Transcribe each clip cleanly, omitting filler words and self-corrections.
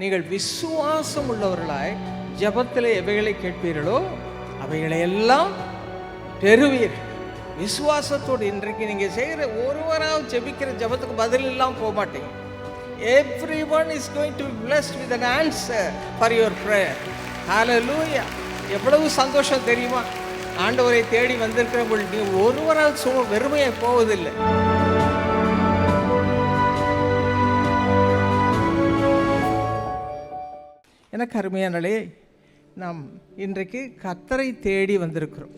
நீங்கள் விசுவாசம் உள்ளவர்களாய் ஜெபத்தில் எவைகளை கேட்பீர்களோ அவைகளை எல்லாம் பெறுவீர்கள். விசுவாசத்தோடு இன்றைக்கு நீங்கள் செய்கிற ஒருவராவது ஜெபிக்கிற ஜெபத்துக்கு பதில் இல்லாமல் போக மாட்டீங்க. Everyone is going to be blessed with an answer for your prayer. Hallelujah. எவ்வளவு சந்தோஷம் தெரியுமா? ஆண்டவரை தேடி வந்திருக்கிறவங்களுக்கு நீங்கள் ஒருவராவது சும்மா வெறுமையாக போவதில்லை. எனக்கு அருமையானே, நாம் இன்றைக்கு கர்த்தரை தேடி வந்திருக்கிறோம்.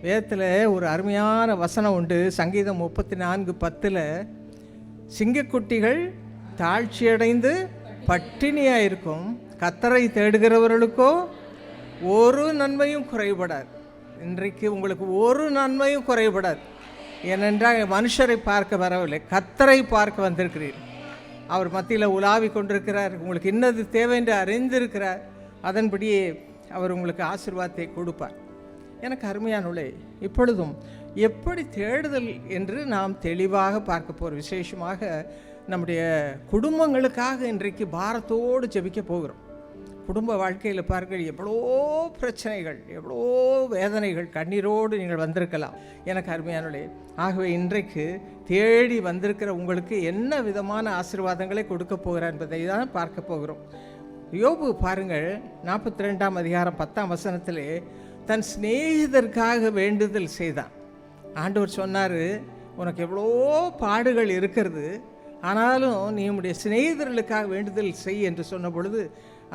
வேதத்தில் ஒரு அருமையான வசனம் உண்டு. சங்கீதம் 34:10 சிங்கக்குட்டிகள் தாழ்ச்சியடைந்து பட்டினியாக இருக்கும், கர்த்தரை தேடுகிறவர்களுக்கோ ஒரு நன்மையும் குறைபடாது. இன்றைக்கு உங்களுக்கு ஒரு நன்மையும் குறைபடாது. ஏனென்றால் மனுஷரை பார்க்க வரவில்லை, கர்த்தரை பார்க்க வந்திருக்கிறீர்கள். அவர் மத்தியில் உலாவி கொண்டிருக்கிறார். உங்களுக்கு இன்னது தேவை என்று அறிந்திருக்கிறார். அதன்படியே அவர் உங்களுக்கு ஆசீர்வாதத்தை கொடுப்பார். எனக்கு அருமையானவர்களே, இப்பொழுதும் எப்படி தேடுதல் என்று நாம் தெளிவாக பார்க்க போகிறோம். விசேஷமாக நம்முடைய குடும்பங்களுக்காக இன்றைக்கு பாரத்தோடு ஜெபிக்க போகிறோம். குடும்ப வாழ்க்கையில் பாருங்கள், எவ்வளோ பிரச்சனைகள், எவ்வளோ வேதனைகள், கண்ணீரோடு நீங்கள் வந்திருக்கலாம். எனக்கு அருமையானவர்களே, ஆகவே இன்றைக்கு தேடி வந்திருக்கிற உங்களுக்கு என்ன விதமான ஆசீர்வாதங்களை கொடுக்க போகிறார் என்பதை தான் பார்க்க போகிறோம். யோபு பாருங்கள், 42ஆம் அதிகாரம் 10ஆம் வசனத்திலே தன் சிநேகிதருக்காக வேண்டுதல் செய்தான். ஆண்டவர் சொன்னார், உனக்கு எவ்வளோ பாடுகள் இருக்கிறது, ஆனாலும் நீ உன்னுடைய சிநேகிதர்களுக்காக வேண்டுதல் செய் என்று சொன்ன பொழுது,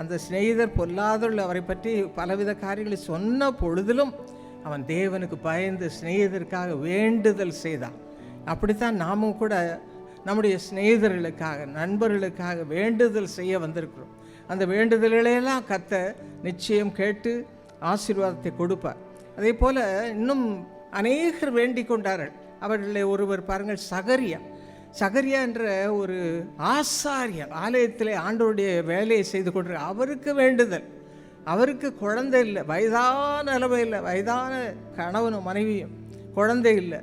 அந்த சிநேகிதர் பொல்லாதவர்கள் அவரை பற்றி பலவித காரியங்களை சொன்ன பொழுதிலும் அவன் தேவனுக்கு பயந்து சிநேகிதருக்காக வேண்டுதல் செய்தான். அப்படித்தான் நாமும் கூட நம்முடைய சிநேகிதர்களுக்காக, நண்பர்களுக்காக வேண்டுதல் செய்ய வந்திருக்கிறோம். அந்த வேண்டுதல்களையெல்லாம் கர்த்தர் நிச்சயம் கேட்டு ஆசீர்வாதத்தை கொடுப்பார். அதே போல் இன்னும் அநேகர் வேண்டிக் கொண்டார்கள். அவர்களில் ஒருவர் பாருங்கள், சகரியா என்ற ஒரு ஆசாரியர் ஆலயத்தில் ஆண்டவருடைய வேலையை செய்து கொண்டு, அவருக்கு வேண்டுதல். அவருக்கு குழந்தை இல்லை, வயதான நிலைமையில், வயதான கணவனும் மனைவியும் குழந்தை இல்லை.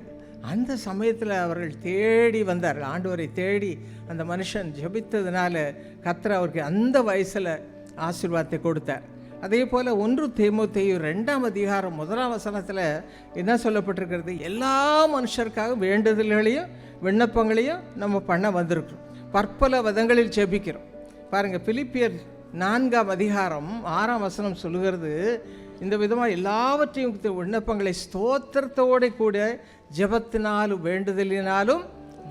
அந்த சமயத்தில் அவர்கள் தேடி வந்தார்கள், ஆண்டவரை தேடி. அந்த மனுஷன் ஜெபித்ததுனால கர்த்தர் அவருக்கு அந்த வயசில் ஆசீர்வாதத்தை கொடுத்தார். அதே போல் 1 தீமோத்தேயு 2ஆம் அதிகாரம் 1ஆம் வசனத்தில் என்ன சொல்லப்பட்டிருக்கிறது? எல்லா மனுஷருக்காக வேண்டுதல்களையும் விண்ணப்பங்களையும் நம்ம பண்ண வந்திருக்கிறோம். பற்பல விதங்களில் ஜெபிக்கிறோம். பாருங்கள், பிலிப்பியர் 4ஆம் அதிகாரம் 6ஆம் வசனம் சொல்லுகிறது, இந்த விதமாக எல்லாவற்றையும் விண்ணப்பங்களை ஸ்தோத்திரத்தோடு கூட ஜெபத்தினாலும் வேண்டுதலினாலும்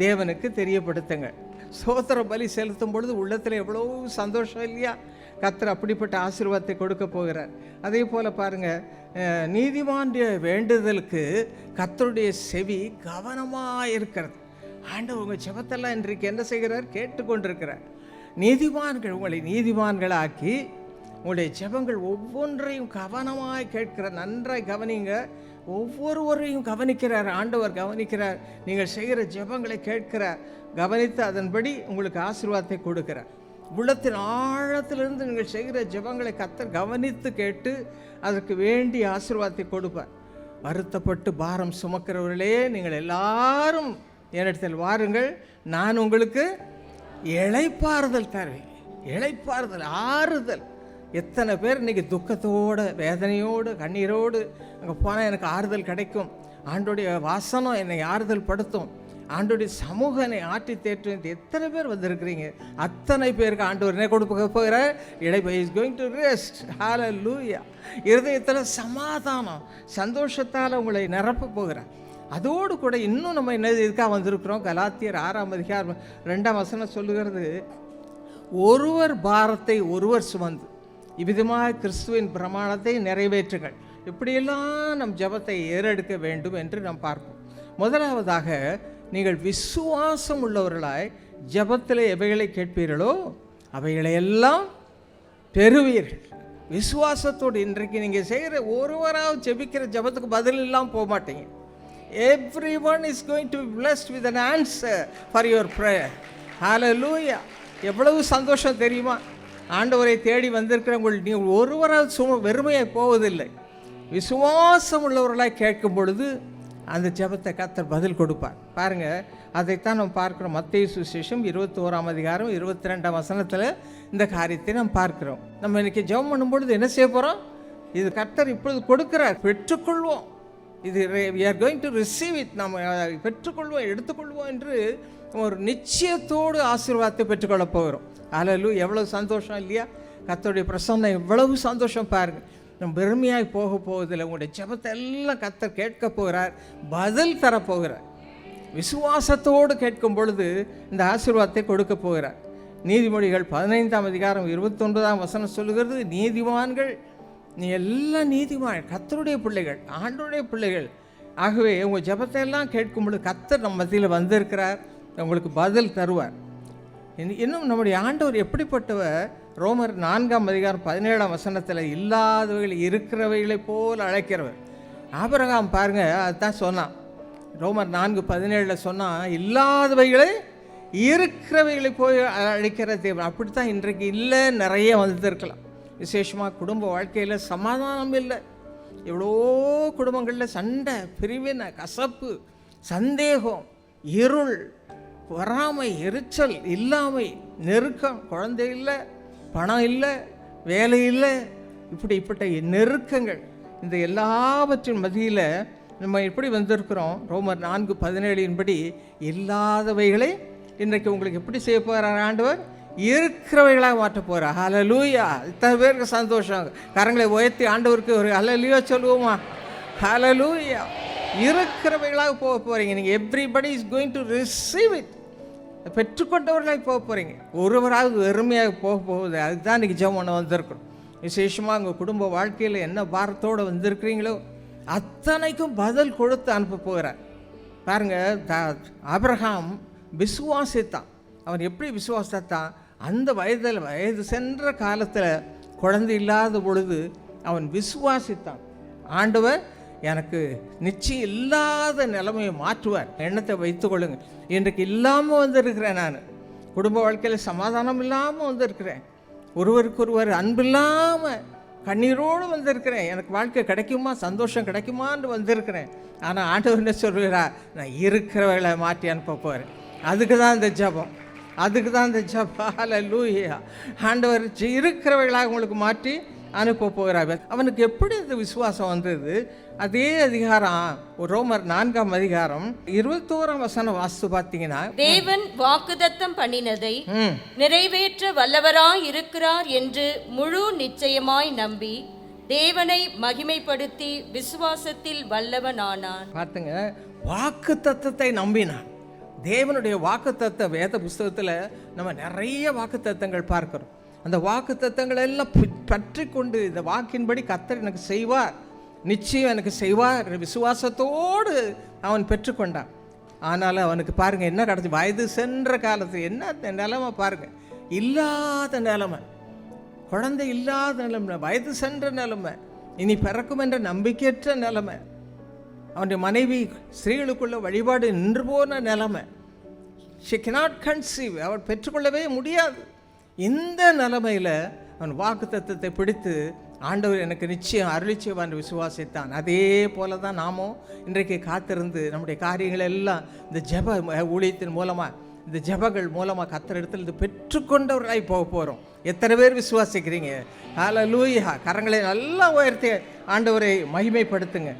தேவனுக்கு தெரியப்படுத்துங்க. ஸ்தோத்திர பலி செலுத்தும் பொழுது உள்ளத்தில் எவ்வளோ சந்தோஷம் இல்லையா? கர்த்தர் அப்படிப்பட்ட ஆசீர்வாதத்தை கொடுக்க போகிறார். அதே போல் பாருங்கள், நீதிமானுடைய வேண்டுதலுக்கு கர்த்தருடைய செவி கவனமாக இருக்கிறது. ஆண்டவர் உங்கள் ஜெபத்தெல்லாம் இன்றைக்கு என்ன செய்கிறார்? கேட்டுக்கொண்டிருக்கிறார். நீதிமான்கள் உங்களை நீதிமான்களாக்கி உங்களுடைய ஜெபங்கள் ஒவ்வொன்றையும் கவனமாக கேட்கிறார். நன்றாய் கவனிங்க. ஒவ்வொருவரையும் கவனிக்கிறார், ஆண்டவர் கவனிக்கிறார். நீங்கள் செய்கிற ஜெபங்களை கேட்கிறார், கவனித்து அதன்படி உங்களுக்கு ஆசீர்வாதத்தை கொடுக்கிறார். உள்ளத்தின் ஆழத்திலிருந்து நீங்கள் செய்கிற ஜெபங்களை கர்த்தர் கவனித்து கேட்டு அதற்கு வேண்டிய ஆசீர்வாதத்தை கொடுப்பார். வருத்தப்பட்டு பாரம் சுமக்கிறவர்களே, நீங்கள் எல்லாரும் என்னிடத்தில் வாருங்கள், நான் உங்களுக்கு இளைப்பாறுதல் தருவேன். இளைப்பாறுதல், ஆறுதல். எத்தனை பேர் இன்றைக்கி துக்கத்தோடு, வேதனையோடு, கண்ணீரோடு அங்கே போனால் எனக்கு ஆறுதல் கிடைக்கும், ஆண்டோடைய வாசனம் என்னை ஆறுதல் படுத்தும், ஆண்டோடைய சமூகம் என்னை ஆற்றி தேற்றும், எத்தனை பேர் வந்திருக்கிறீங்க? அத்தனை பேருக்கு ஆண்டவர் என்ன கொடுக்க போகிறார்? Is going to rest. Hallelujah. இருதயத்தில் சமாதானம், சந்தோஷத்தால் உங்களை நிரப்ப போகிறார். அதோடு கூட இன்னும் நம்ம என்ன இதுக்காக வந்திருக்கிறோம்? கலாத்தியர் 6ஆம் அதிகாரம் 2ஆம் வசனம் சொல்லுகிறது, ஒருவர் பாரத்தை ஒருவர் சுமந்து இவ்விதமாக கிறிஸ்துவின் பிரமாணத்தை நிறைவேற்றுங்கள். இப்படியெல்லாம் நம் ஜெபத்தை ஏறெடுக்க வேண்டும் என்று நாம் பார்ப்போம். முதலாவதாக, நீங்கள் விசுவாசம் உள்ளவர்களாய் ஜெபத்தில் எவைகளை கேட்பீர்களோ அவைகளை எல்லாம் பெறுவீர்கள். விசுவாசத்தோடு இன்றைக்கு நீங்கள் செய்கிற ஒருவராவது ஜெபிக்கிற ஜெபத்துக்கு பதில் இல்லாமல் போக மாட்டீங்க. Everyone is going to be blessed with an answer for your prayer. Hallelujah. எவ்வளவு சந்தோஷம் தெரியுமா? ஆண்டவரை தேடி வந்திருக்கிறவங்களுக்கு நீங்கள் ஒருவரால் வெறுமையாக போவதில்லை. விசுவாசம் உள்ளவர்களாக கேட்கும் பொழுது அந்த ஜெபத்தை கர்த்தர் பதில் கொடுப்பார். பாருங்கள், அதைத்தான் நம்ம பார்க்குறோம். மத்தேயு சுவிசேஷம் 21ஆம் அதிகாரம் 22ஆம் வசனத்தில் இந்த காரியத்தை நம்ம பார்க்குறோம். நம்ம இன்றைக்கி ஜெபம் பண்ணும்பொழுது என்ன செய்ய போகிறோம்? இது கர்த்தர் இப்பொழுது கொடுக்குறார், பெற்றுக்கொள்வோம். இது we are going to receive it. நம்ம பெற்றுக்கொள்வோம், எடுத்துக்கொள்வோம் என்று ஒரு நிச்சயத்தோடு ஆசீர்வாதத்தை பெற்றுக்கொள்ளப் போகிறோம். அல்லேலூயா! எவ்வளவு சந்தோஷம் இல்லையா? கர்த்தருடைய பிரசன்னம் எவ்வளவு சந்தோஷம் பாருங்கள். நம்ம பெருமையாய் போக போவதில்லை. உங்களுடைய ஜெபத்தை எல்லாம் கர்த்தர் கேட்க போகிறார், பதில் தரப்போகிறார். விசுவாசத்தோடு கேட்கும் பொழுது இந்த ஆசீர்வாதத்தை கொடுக்க போகிறார். நீதிமொழிகள் 15ஆம் அதிகாரம் 29ஆம் வசனம் சொல்லுகிறது, நீதிமான்கள், நீ எல்லாம் நீதிமான், கர்த்தருடைய பிள்ளைகள், ஆண்டவருடைய பிள்ளைகள். ஆகவே உங்கள் ஜெபத்தை எல்லாம் கேட்கும் பொழுது கர்த்தர் நம்ம மத்தியில் வந்திருக்கிறார், உங்களுக்கு பதில் தருவார். இன்னும் நம்முடைய ஆண்டவர் எப்படிப்பட்டவர்? ரோமர் 4ஆம் அதிகாரம் 17ஆம் வசனத்தில் இல்லாதவைகள் இருக்கிறவைகளை போல் அழைக்கிறவர். ஆபிரகாம் பாருங்கள், அதுதான் சொன்னான். ரோமர் 4:17 சொன்னால் இல்லாதவைகளை இருக்கிறவைகளை போய் அழைக்கிற தேவன். அப்படித்தான் இன்றைக்கு இல்லை, நிறைய வந்துருக்கலாம். விசேஷமாக குடும்ப வாழ்க்கையில் சமாதானம் இல்லை. எவ்வளோ குடும்பங்களில் சண்டை, பிரிவினை, கசப்பு, சந்தேகம், இருள், வராமை, எரிச்சல், இல்லாமை, நெருக்கம், குழந்தை இல்லை, பணம் இல்லை, வேலை இல்லை, இப்படிப்பட்ட நெருக்கங்கள். இந்த எல்லாவற்றின் மத்தியில் நம்ம எப்படி வந்திருக்கிறோம்? ரோமர் 4:17 படி இல்லாதவைகளை இன்றைக்கு உங்களுக்கு எப்படி செய்ய போகிறார் ஆண்டவர்? இருக்கிறவைகளாக மாற்ற போகிறார். ஹல்லேலூயா! இத்தனை பேருக்கு சந்தோஷம். கரங்களை உயர்த்தி ஆண்டவருக்கு ஒரு ஹல்லேலூயா சொல்லுவோமா? ஹல்லேலூயா! இருக்கிறவைகளாக போக போகிறீங்க. நீங்கள் everybody is going to receive it. பெற்றுக்கொண்டவர்களாக போக போகிறீங்க. ஒருவராக வெறுமையாக போக போகுது. அதுதான் இன்றைக்கி ஜெபம் பண்ண வந்திருக்கிறோம். விசேஷமாக உங்கள் குடும்ப வாழ்க்கையில் என்ன பாரத்தோடு வந்திருக்கிறீங்களோ அத்தனைக்கும் பதில் கொடுத்து அனுப்ப போகிறார். பாருங்கள், ஆபிரகாம் விசுவாசித்தான். அவன் எப்படி விசுவாசத்தான்? அந்த வயது சென்ற காலத்தில் குழந்தை இல்லாத பொழுது அவன் விசுவாசித்தான். ஆண்டவர் எனக்கு நிச்சயம் இல்லாத நிலைமையை மாற்றுவார், எண்ணத்தை வைத்துக்கொள்ளுங்க. இன்றைக்கு இல்லாமல் வந்திருக்கிறேன். நான் குடும்ப வாழ்க்கையில் சமாதானம் இல்லாமல் வந்திருக்கிறேன். ஒருவருக்கொருவர் அன்பு இல்லாமல் கண்ணீரோடு வந்திருக்கிறேன். எனக்கு வாழ்க்கை கிடைக்குமா, சந்தோஷம் கிடைக்குமான்னு வந்திருக்கிறேன். ஆனால் ஆண்டவர் என்ன சொல்கிறார்? நான் இருக்கிறவர்களை மாற்றி அனுப்ப போகிறேன். அதுக்கு தான் இந்த ஜெபம், அதுக்கு தான் இந்த ஜெபம். ஹல்லேலூயா! ஆண்டவர் இருக்கிறவர்களாக உங்களுக்கு மாற்றி அனுப்ப போகிறார். அவனுக்கு எப்படி இந்த விசுவாசம் வந்தது? அதே அதிகாரம் ரோமர் 4ஆம் அதிகாரம் 21ஆம் வசனம் வாசித்து பார்த்தீங்கன்னா, தேவன் வாக்குத்தத்தம் பண்ணினதை நிறைவேற்ற வல்லவராய் இருக்கிறார் என்று முழு நிச்சயமாய் நம்பி தேவனை மகிமைப்படுத்தி விசுவாசத்தில் வல்லவனானான். பார்த்துங்க, வாக்குத்தத்தத்தை நம்பினான். தேவனுடைய வாக்குத்தத்த வேத புஸ்தகத்தில் நம்ம நிறைய வாக்குத்தத்தங்கள் பார்க்கிறோம். அந்த வாக்குத்தத்தங்கள் எல்லாம் பற்றி கொண்டு இந்த வாக்கின்படி கர்த்தர் எனக்கு செய்வார், நிச்சயம் எனக்கு செய்வார், விசுவாசத்தோடு அவன் பெற்றுக்கொண்டான். ஆனாலும் அவனுக்கு பாருங்கள் என்ன கிடச்சி? வயது சென்ற காலத்தில் என்ன நிலைமை பாருங்கள். இல்லாத நிலைமை, குழந்தை இல்லாத நிலைமை, வயது சென்ற நிலைமை, இனி பிறக்கும் என்ற நம்பிக்கையற்ற நிலைமை, அவனுடைய மனைவி ஸ்திரீகளுக்குள்ள வழிபாடு நின்று போன நிலைமை, she cannot conceive, அவள் பெற்றுக்கொள்ளவே முடியாது. இந்த நிலைமையில் அவன் வாக்குத்தத்தத்தை பிடித்து ஆண்டவர் எனக்கு நிச்சயம் அருளிச்செய்வான் விசுவாசித்தான். அதே போல தான் நாமும் இன்றைக்கு காத்திருந்து நம்முடைய காரியங்கள் எல்லாம் இந்த ஜெப ஊழியத்தின் மூலமாக, இந்த ஜெபங்கள் மூலமாக கர்த்தர் இடத்துல இது பெற்றுக்கொண்டவர்களாய் போக போகிறோம். எத்தனை பேர் விசுவாசிக்கிறீங்க? ஹல்லேலூயா! கரங்களை நல்லா உயர்த்தி ஆண்டவரை மகிமைப்படுத்துங்க.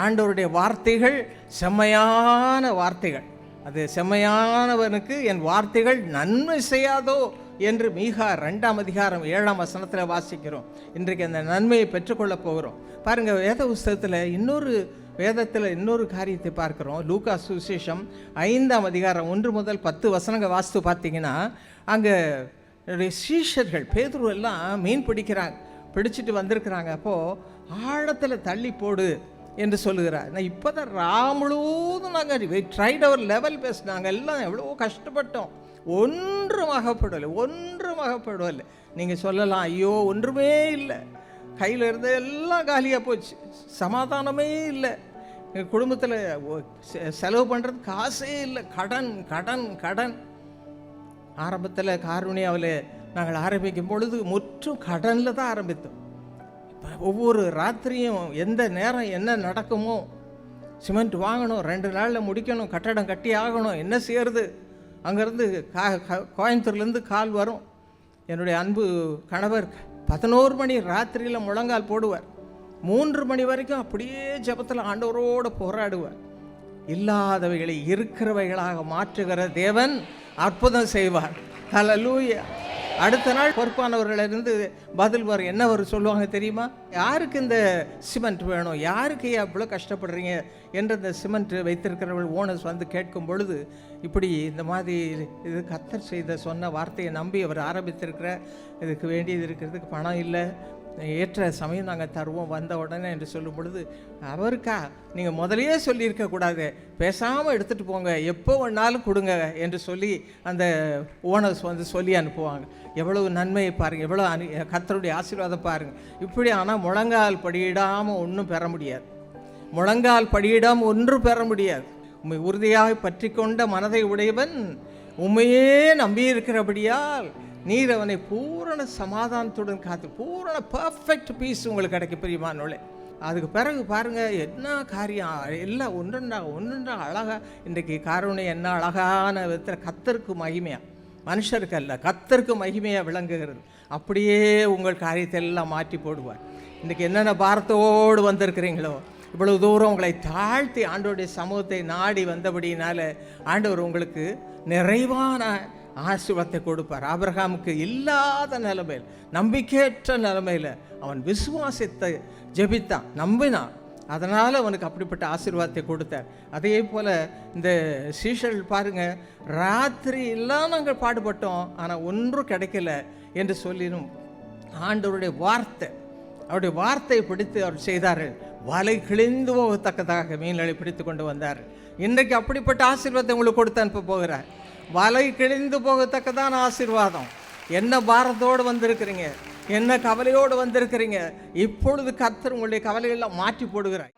ஆண்டவருடைய வார்த்தைகள் செம்மையான வார்த்தைகள். அது செம்மையானவனுக்கு என் வார்த்தைகள் நன்மை செய்யாதோ என்று மீகா 2ஆம் அதிகாரம் 7ஆம் வசனத்தில் வாசிக்கிறோம். இன்றைக்கு அந்த நன்மையை பெற்றுக்கொள்ளப் போகிறோம். பாருங்கள், வேத புஸ்தகத்தில் இன்னொரு காரியத்தை பார்க்குறோம். லூக்கா சுவிசேஷம் 5ஆம் அதிகாரம் 1 முதல் 10 வசனங்கள் வாசித்து பார்த்தீங்கன்னா, அங்கே சீஷர்கள் பேதுரு எல்லாம் மீன் பிடிச்சிட்டு வந்திருக்கிறாங்க. அப்போது ஆழத்தில் தள்ளி போடு என்று சொல்லுகிறார். நான் இப்போ தான் முழுவதும் நாங்கள் ட்ரைட் அவர் லெவல் பெஸ்ட், நாங்கள் எல்லாம் எவ்வளோ கஷ்டப்பட்டோம், ஒன்றும் அகப்படவில்லை. நீங்கள் சொல்லலாம், ஐயோ ஒன்றுமே இல்லை, கையில் இருந்த எல்லாம் காலியாக போச்சு, சமாதானமே இல்லை, எங்கள் குடும்பத்தில் செலவு பண்ணுறது காசே இல்லை, கடன். ஆரம்பத்தில் காருண்யாவில் நாங்கள் ஆரம்பிக்கும் பொழுது முற்றும் கடனில் தான் ஆரம்பித்தோம். ஒவ்வொரு ராத்திரியும் எந்த நேரம் என்ன நடக்குமோ சிமெண்ட் வாங்கணும், 2 நாளில் முடிக்கணும், கட்டடம் கட்டி ஆகணும், என்ன செய்யறது? அங்கேருந்து கோயம்புத்தூர்லேருந்து கால் வரும். என்னுடைய அன்பு கணவர் 11 மணி ராத்திரியில் முழங்கால் போடுவார். 3 மணி வரைக்கும் அப்படியே ஜெபத்தில் ஆண்டவரோடு போராடுவார். இல்லாதவைகளை இருக்கிறவைகளாக மாற்றுகிற தேவன் அற்புதம் செய்வார். ஹல்லேலூயா. அடுத்த நாள் பொறுப்பானவர்களிருந்து பதில் வரும். என்ன வரும் சொல்லுவாங்க தெரியுமா? யாருக்கு இந்த சிமெண்ட் வேணும், யாருக்கு அவ்வளோ கஷ்டப்படுறீங்க என்று இந்த சிமெண்ட் வைத்திருக்கிறவர்கள் ஓனர்ஸ் வந்து கேட்கும் பொழுது, இப்படி இந்த மாதிரி இது கர்த்தர் செய்த சொன்ன வார்த்தையை நம்பி அவர் ஆரம்பித்திருக்கிற, இதுக்கு வேண்டியது இருக்கிறதுக்கு பணம் இல்லை, ஏற்ற சமயம் நாங்கள் தருவோம் வந்த உடனே என்று சொல்லும் பொழுது, அவருக்கா நீங்கள் முதலையே சொல்லியிருக்கக்கூடாது, பேசாமல் எடுத்துகிட்டு போங்க, எப்போ வேணாலும் கொடுங்க என்று சொல்லி அந்த ஓனர்ஸ் வந்து சொல்லி அனுப்புவாங்க. எவ்வளவு நன்மையை பாருங்கள், எவ்வளோ கர்த்தருடைய ஆசீர்வாதம் பாருங்கள். இப்படி ஆனால் முழங்கால் படியிடாமல் ஒன்றும் பெற முடியாது. முழங்கால் படியிடாமல் ஒன்றும் பெற முடியாது. உம்மை உறுதியாக பற்றி கொண்ட மனதை உடையவன் உண்மையே நம்பியிருக்கிறபடியால் நீர் அவனை பூரண சமாதானத்துடன் காத்து, பூரண பர்ஃபெக்ட் பீஸ் உங்களுக்கு கிடைக்கும் பிரியமானவளே. அதுக்கு பிறகு பாருங்கள் என்ன காரியம், எல்லாம் ஒன்றுண்டா அழகாக. இன்றைக்கு காரணம் என்ன அழகான விதத்தில் கர்த்தருக்கு மகிமையாக, மனுஷருக்கு அல்ல கர்த்தருக்கு மகிமையாக விளங்குகிறது. அப்படியே உங்கள் காரியத்தை எல்லாம் மாற்றி போடுவார். இன்றைக்கி என்னென்ன பாரத்தோடு வந்திருக்கிறீங்களோ, இவ்வளவு தூரம் உங்களை தாழ்த்தி ஆண்டவருடைய சமூகத்தை நாடி வந்தபடியினால ஆண்டவர் உங்களுக்கு நிறைவான ஆசீர்வாதத்தை கொடுப்பார். ஆபிரகாமுக்கு இல்லாத நிலைமையில், நம்பிக்கையற்ற நிலைமையில் அவன் விசுவாசத்தை ஜெபித்தான், நம்பினான். அதனால் அவனுக்கு அப்படிப்பட்ட ஆசீர்வாதத்தை கொடுத்தார். அதே போல் இந்த சீஷர்கள் பாருங்கள், ராத்திரி எல்லாம் நாங்கள் பாடுபட்டோம் ஆனால் ஒன்றும் கிடைக்கல என்று சொல்லினும் ஆண்டவருடைய வார்த்தை, அவருடைய வார்த்தையை பிடித்து அவர் செய்தார்கள். வலை கிழிந்து போகத்தக்கதாக மீன்களை பிடித்து கொண்டு வந்தார். இன்றைக்கு அப்படிப்பட்ட ஆசீர்வாதத்தை உங்களுக்கு கொடுத்து அனுப்ப போகிறார். வலை கிழிந்து போகத்தக்கதான ஆசீர்வாதம். என்ன பாரத்தோடு வந்திருக்கிறீங்க, என்ன கவலையோடு வந்திருக்கிறீங்க, இப்பொழுது கர்த்தர் உங்களுடைய கவலையெல்லாம் மாற்றி போடுகிறார்.